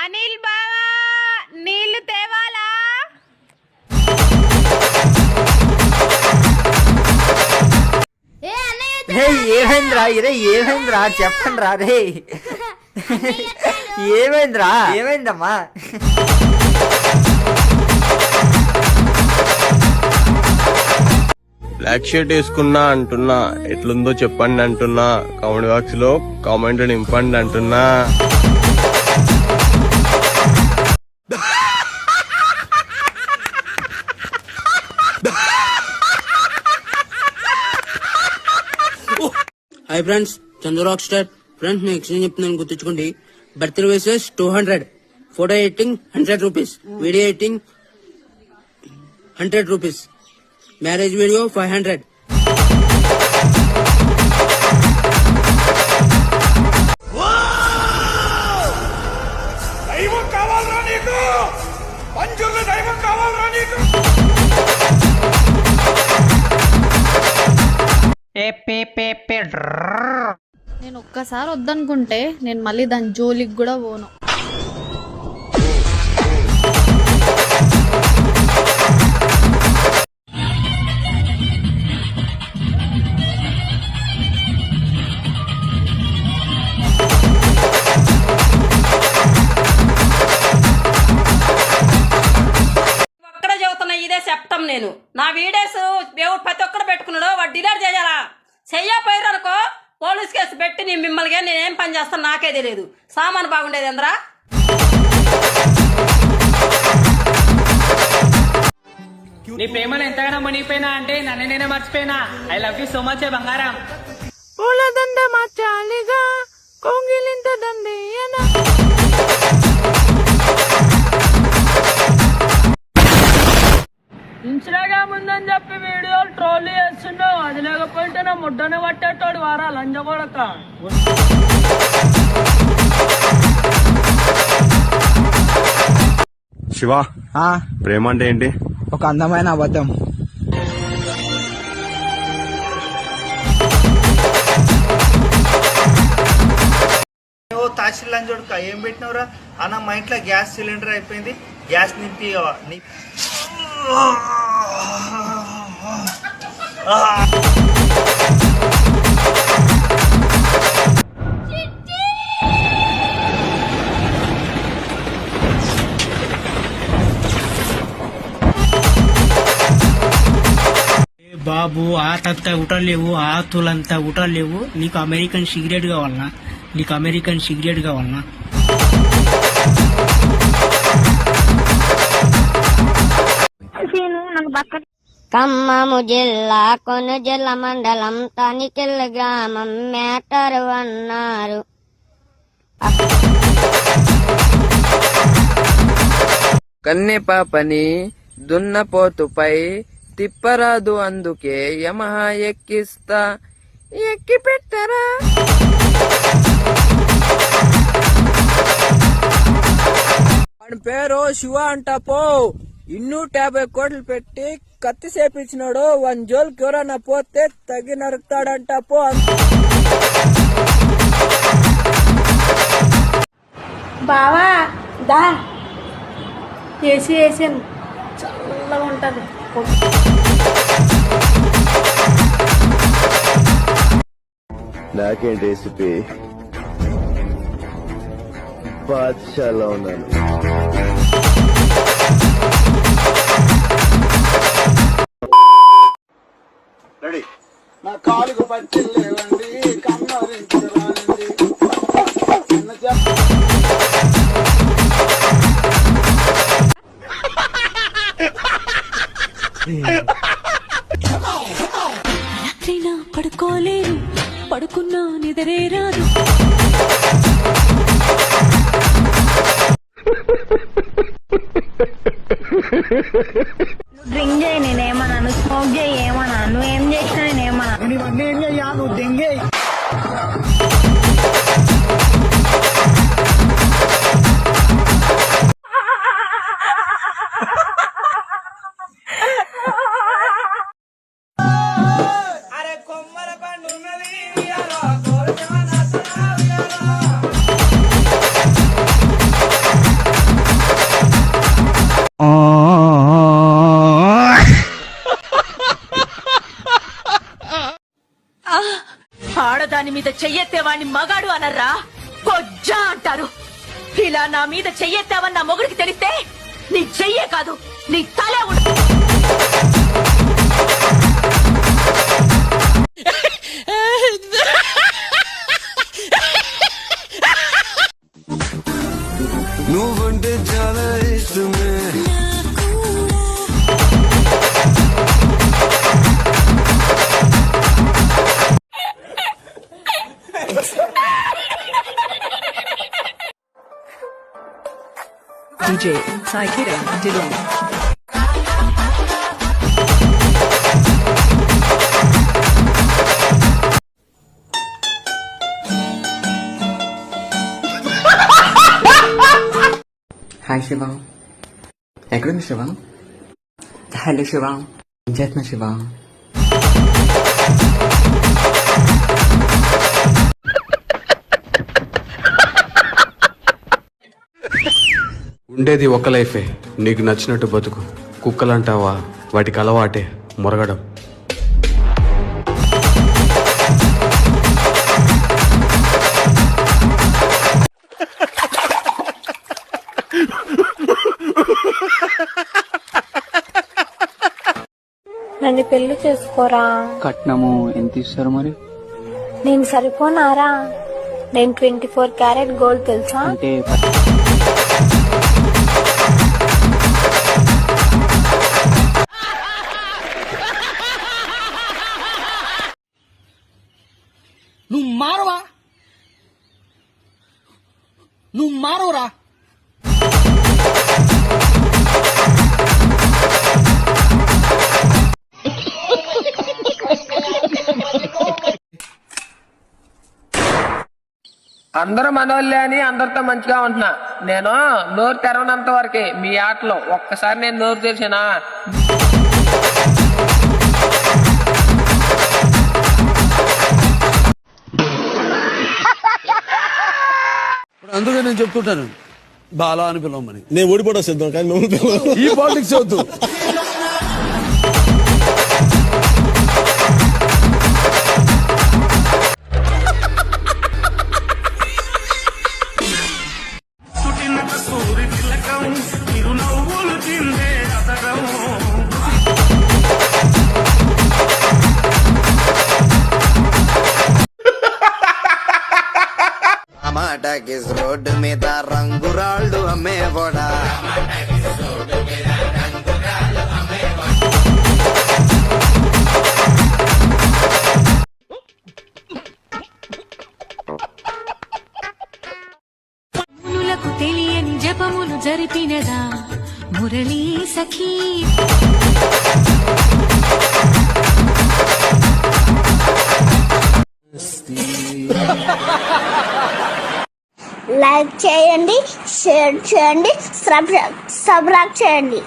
అనిల్ బావా నీళ్లు తేవాలా? ఏమైందిరా చెప్పండి రా రే. ఏమైందమ్మా? బ్లాక్ షర్ట్ వేసుకున్నా అంటున్నా, ఎట్లుందో చెప్పండి అంటున్నా, కామెంట్ బాక్స్ లో కామెంట్ నింపండి అంటున్నా. హాయ్ ఫ్రెండ్స్, చంద్ర రాక్ స్టార్. ఫ్రెండ్స్ నేను ఎక్స్చేంజ్ చెప్తున్నాను, గుర్తుంచుకోండి. Birthday versus 200, photo editing 100 rupees, video editing 100 rupees, marriage video 500. నేను ఒక్కసారి వద్దనుకుంటే నేను మళ్ళీ దాని జోలికి కూడా పోను. ఒక్కడే చెబుతున్నా, ఇదే చెప్తాం. నేను నా వీడియోస్ దేవుడు ప్రతి ఒక్కరు పెట్టుకున్నాడు, వాడు డిలీట్ చేయాలా? చెయ్యపోయారు అనుకో, పోలీస్ కేసు పెట్టి నేను మిమ్మల్ని నేనేం పని చేస్తాను నాకే తెలియదు. సామాను బాగుండేది ఎంద్రా. నీ ప్రేమలో ఎంతగానో మునిగిపోయినా అంటే నన్ను నేనే మర్చిపోయినా. I love you so much బంగారం. పూలదండ మార్చాలిగా కొంగిలింత దండేయనా. ఇన్స్టాగ్రామ్ ఉందని చెప్పి వీడియోలు ట్రోల్ చేస్తున్నావు. అది లేకపోతే నా ముడ్డను పట్టేటోడు వారా లంజగొడక. శివ, ప్రేమ అంటే ఏంటి? ఒక అందమైన అబద్ధం. తహసీల్ అని చూడక ఏం పెట్టినవరా అన్న? మా ఇంట్లో గ్యాస్ సిలిండర్ అయిపోయింది, గ్యాస్ నింపి. బాబు ఆతంతా ఉటలేవు, ఆతులంతా ఉటలేవు. నీకు అమెరికన్ సిగరెట్ కావాలనా? నీకు అమెరికన్ సిగరెట్ కావాలనా? ఖమ్మము జిల్లా కొనుజల మండలం తనికెళ్ళ గ్రామం మేటర్ అన్నారు. కన్నె పాపని దున్నపోతుపై తిప్పరాదు, అందుకే యమహా ఎక్కిస్తా, ఎక్కి పెట్టరా. వాడి పేరు శివ అంట. పో 250 కోట్లు పెట్టి కత్తి చేపించినాడు. 1 జోలికి ఎవరన్నా పోతే తగి నరుకుతాడంట. పో. బావా దా వేసాను, చల్లగా ఉంటది. నాకేంటి రెసిపీ? బాద్షాలో ఉన్నాను. రెడీ? నా కాలుకు పచ్చి లేవండి, కమ్మరించరానండి. రాత్రైనా పడుకోలేను, పడుకున్నా నిద్రే రాదు. డ్రింక్ చేయి నేనేమన్నాను, స్మోక్ చేయి ఏమన్నా, నువ్వేం చేసినా నేనేమన్నా. ఇవన్నీ ఏం చెయ్యా? నువ్వు దెంగే. ఆడదాని మీద చెయ్యెత్తేవాణ్ణి మగాడు అనర్రా, కొజ్జా అంటారు. ఇలా నా మీద చెయ్యెత్తావని నా మొగుడికి తెలిస్తే నీ చెయ్యే కాదు నీ తలే నువ్వంటే చాలా ఇష్టమే. DJ Saikira Dillon. Hi Shiva, ఎక్కడుంది శివ? హలో శివ, ఏం చేస్తున్నా శివ? ఉండేది ఒక లైఫే, నీకు నచ్చినట్టు బతుకు. కుక్కలంటావా, వాటికి అలవాటే మొరగడం. నన్ను పెళ్లి చేసుకోరా. కట్నము ఎంత ఇస్తారు మరి? నేను సరిపోనారా? నేను 24 క్యారెట్ గోల్డ్ తెలుసా? అంటే నువ్వు మారవా? నువ్వు మారవరా? అందరూ మనోళ్ళే అని అందరితో మంచిగా ఉంటున్నా. నేను నోరు తెరవనంత వరకే మీ ఆటలో. ఒక్కసారి నేను నోరు తెరిచానా అందుకే నేను చెప్తుంటాను బాలా అని పిలవమని. నేను ఓడిపోవడం సిద్ధం, కానీ ఈ పాలిటిక్స్ వద్దు. టమాటాకిస్ రోడ్డు మీద రంగురాళ్ళు అమ్మేవాడా. మునులకు తెలియని జపములు జరిపినదా మురళీ సఖీ. లైక్ చేయండి, షేర్ చేయండి, సబ్స్క్రైబ్ చేయండి.